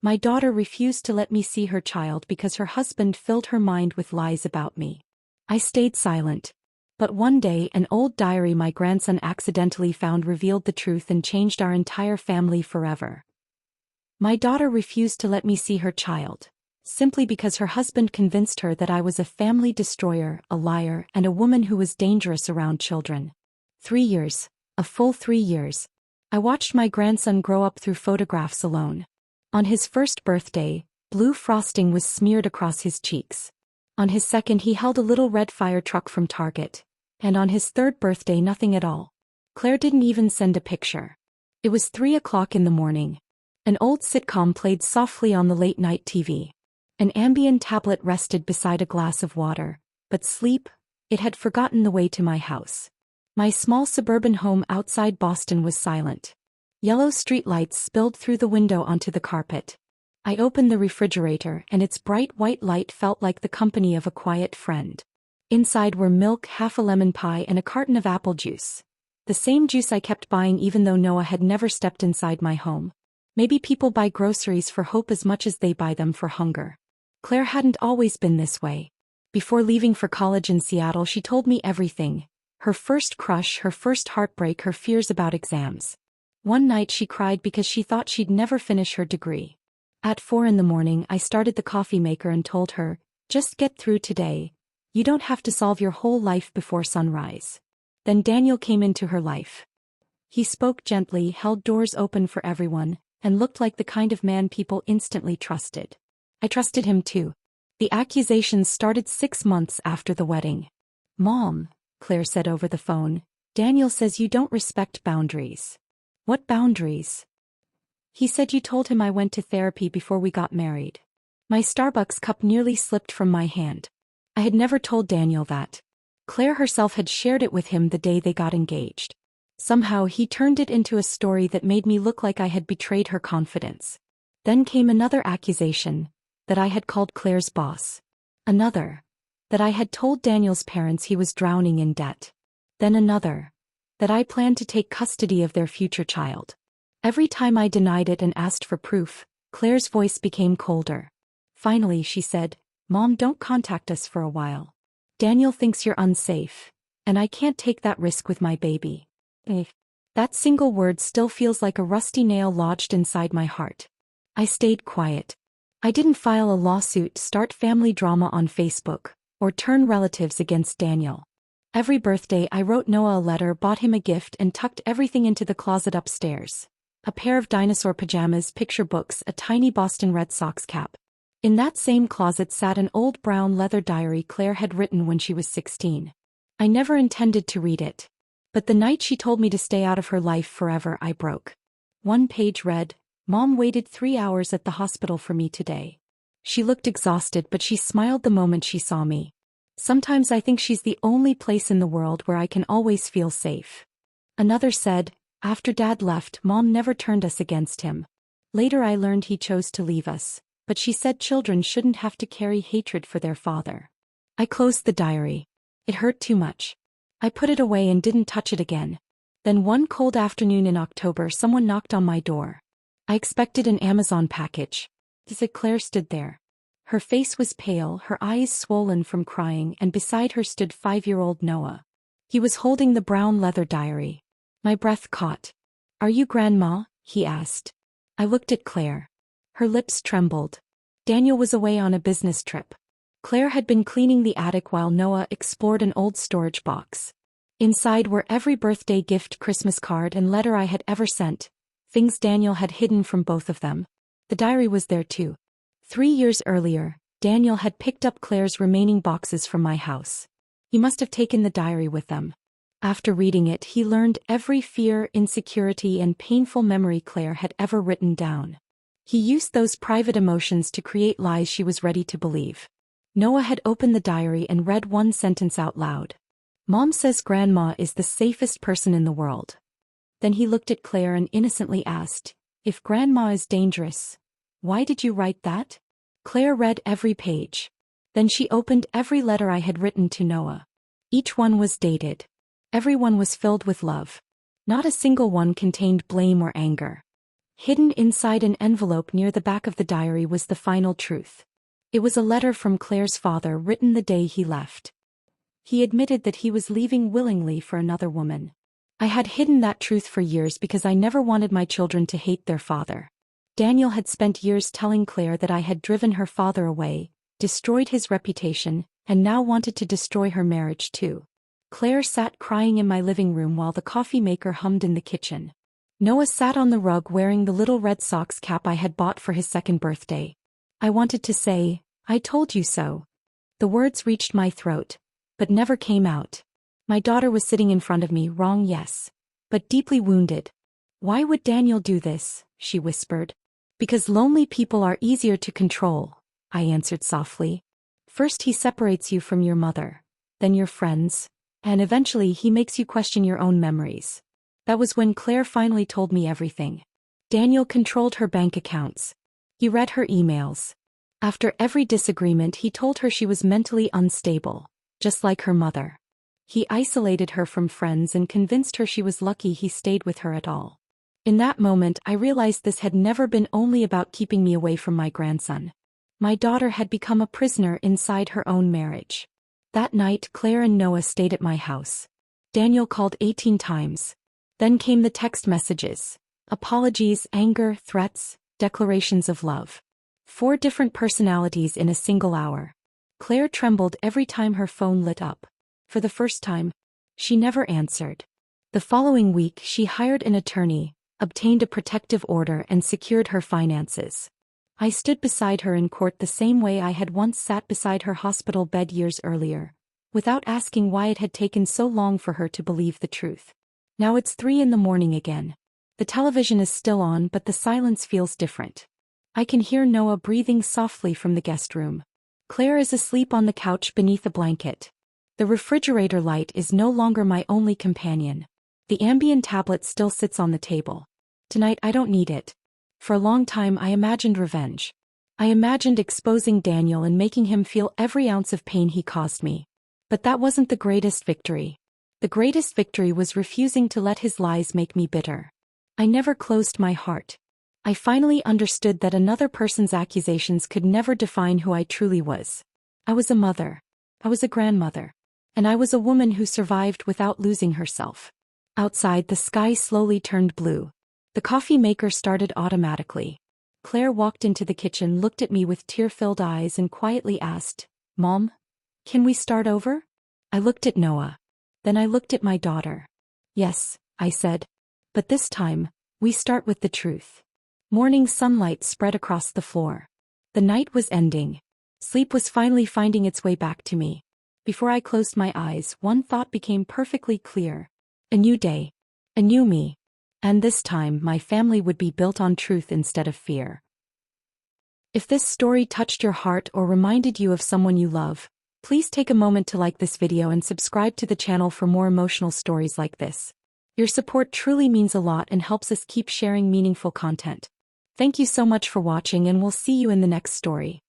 My daughter refused to let me see her child because her husband filled her mind with lies about me. I stayed silent. But one day an old diary my grandson accidentally found revealed the truth and changed our entire family forever. My daughter refused to let me see her child, simply because her husband convinced her that I was a family destroyer, a liar, and a woman who was dangerous around children. 3 years, a full 3 years. I watched my grandson grow up through photographs alone. On his first birthday, blue frosting was smeared across his cheeks. On his second he held a little red fire truck from Target. And on his third birthday nothing at all. Claire didn't even send a picture. It was 3 o'clock in the morning. An old sitcom played softly on the late-night TV. An Ambien tablet rested beside a glass of water, but sleep, it had forgotten the way to my house. My small suburban home outside Boston was silent. Yellow streetlights spilled through the window onto the carpet. I opened the refrigerator and its bright white light felt like the company of a quiet friend. Inside were milk, half a lemon pie, and a carton of apple juice. The same juice I kept buying even though Noah had never stepped inside my home. Maybe people buy groceries for hope as much as they buy them for hunger. Claire hadn't always been this way. Before leaving for college in Seattle, she told me everything. Her first crush, her first heartbreak, her fears about exams. One night she cried because she thought she'd never finish her degree. At 4 in the morning, I started the coffee maker and told her, "Just get through today. You don't have to solve your whole life before sunrise." Then Daniel came into her life. He spoke gently, held doors open for everyone, and looked like the kind of man people instantly trusted. I trusted him too. The accusations started 6 months after the wedding. "Mom," Claire said over the phone, "Daniel says you don't respect boundaries." "What boundaries?" "He said you told him I went to therapy before we got married." My Starbucks cup nearly slipped from my hand. I had never told Daniel that. Claire herself had shared it with him the day they got engaged. Somehow he turned it into a story that made me look like I had betrayed her confidence. Then came another accusation, that I had called Claire's boss. Another, that I had told Daniel's parents he was drowning in debt. Then another, that I planned to take custody of their future child. Every time I denied it and asked for proof, Claire's voice became colder. Finally she said, "Mom, don't contact us for a while. Daniel thinks you're unsafe, and I can't take that risk with my baby." That single word still feels like a rusty nail lodged inside my heart. I stayed quiet. I didn't file a lawsuit, start family drama on Facebook, or turn relatives against Daniel. Every birthday I wrote Noah a letter, bought him a gift, and tucked everything into the closet upstairs. A pair of dinosaur pajamas, picture books, a tiny Boston Red Sox cap. In that same closet sat an old brown leather diary Claire had written when she was 16. I never intended to read it. But the night she told me to stay out of her life forever, I broke. One page read, "Mom waited 3 hours at the hospital for me today." She looked exhausted, but she smiled the moment she saw me. Sometimes I think she's the only place in the world where I can always feel safe. Another said, "After Dad left, Mom never turned us against him. Later I learned he chose to leave us. But she said children shouldn't have to carry hatred for their father." I closed the diary. It hurt too much. I put it away and didn't touch it again. Then one cold afternoon in October someone knocked on my door. I expected an Amazon package. Claire stood there. Her face was pale, her eyes swollen from crying, and beside her stood 5-year-old Noah. He was holding the brown leather diary. My breath caught. "Are you Grandma?" he asked. I looked at Claire. Her lips trembled. Daniel was away on a business trip. Claire had been cleaning the attic while Noah explored an old storage box. Inside were every birthday gift, Christmas card, and letter I had ever sent, things Daniel had hidden from both of them. The diary was there too. 3 years earlier, Daniel had picked up Claire's remaining boxes from my house. He must have taken the diary with them. After reading it, he learned every fear, insecurity, and painful memory Claire had ever written down. He used those private emotions to create lies she was ready to believe. Noah had opened the diary and read one sentence out loud. "Mom says Grandma is the safest person in the world." Then he looked at Claire and innocently asked, "If Grandma is dangerous, why did you write that?" Claire read every page. Then she opened every letter I had written to Noah. Each one was dated. Every one was filled with love. Not a single one contained blame or anger. Hidden inside an envelope near the back of the diary was the final truth. It was a letter from Claire's father written the day he left. He admitted that he was leaving willingly for another woman. I had hidden that truth for years because I never wanted my children to hate their father. Daniel had spent years telling Claire that I had driven her father away, destroyed his reputation, and now wanted to destroy her marriage too. Claire sat crying in my living room while the coffee maker hummed in the kitchen. Noah sat on the rug wearing the little Red Sox cap I had bought for his second birthday. I wanted to say, "I told you so." The words reached my throat, but never came out. My daughter was sitting in front of me, wrong, yes, but deeply wounded. "Why would Daniel do this?" she whispered. "Because lonely people are easier to control," I answered softly. "First he separates you from your mother, then your friends, and eventually he makes you question your own memories." That was when Claire finally told me everything. Daniel controlled her bank accounts. He read her emails. After every disagreement he told her she was mentally unstable, just like her mother. He isolated her from friends and convinced her she was lucky he stayed with her at all. In that moment I realized this had never been only about keeping me away from my grandson. My daughter had become a prisoner inside her own marriage. That night Claire and Noah stayed at my house. Daniel called 18 times. Then came the text messages. Apologies, anger, threats, declarations of love. 4 different personalities in a single hour. Claire trembled every time her phone lit up. For the first time, she never answered. The following week she hired an attorney, obtained a protective order and secured her finances. I stood beside her in court the same way I had once sat beside her hospital bed years earlier, without asking why it had taken so long for her to believe the truth. Now it's 3 in the morning again. The television is still on, but the silence feels different. I can hear Noah breathing softly from the guest room. Claire is asleep on the couch beneath a blanket. The refrigerator light is no longer my only companion. The Ambien tablet still sits on the table. Tonight I don't need it. For a long time I imagined revenge. I imagined exposing Daniel and making him feel every ounce of pain he caused me. But that wasn't the greatest victory. The greatest victory was refusing to let his lies make me bitter. I never closed my heart. I finally understood that another person's accusations could never define who I truly was. I was a mother. I was a grandmother. And I was a woman who survived without losing herself. Outside, the sky slowly turned blue. The coffee maker started automatically. Claire walked into the kitchen, looked at me with tear-filled eyes and quietly asked, "Mom, can we start over?" I looked at Noah. Then I looked at my daughter. "Yes," I said. "But this time, we start with the truth." Morning sunlight spread across the floor. The night was ending. Sleep was finally finding its way back to me. Before I closed my eyes, one thought became perfectly clear. A new day. A new me. And this time, my family would be built on truth instead of fear. If this story touched your heart or reminded you of someone you love, please take a moment to like this video and subscribe to the channel for more emotional stories like this. Your support truly means a lot and helps us keep sharing meaningful content. Thank you so much for watching, and we'll see you in the next story.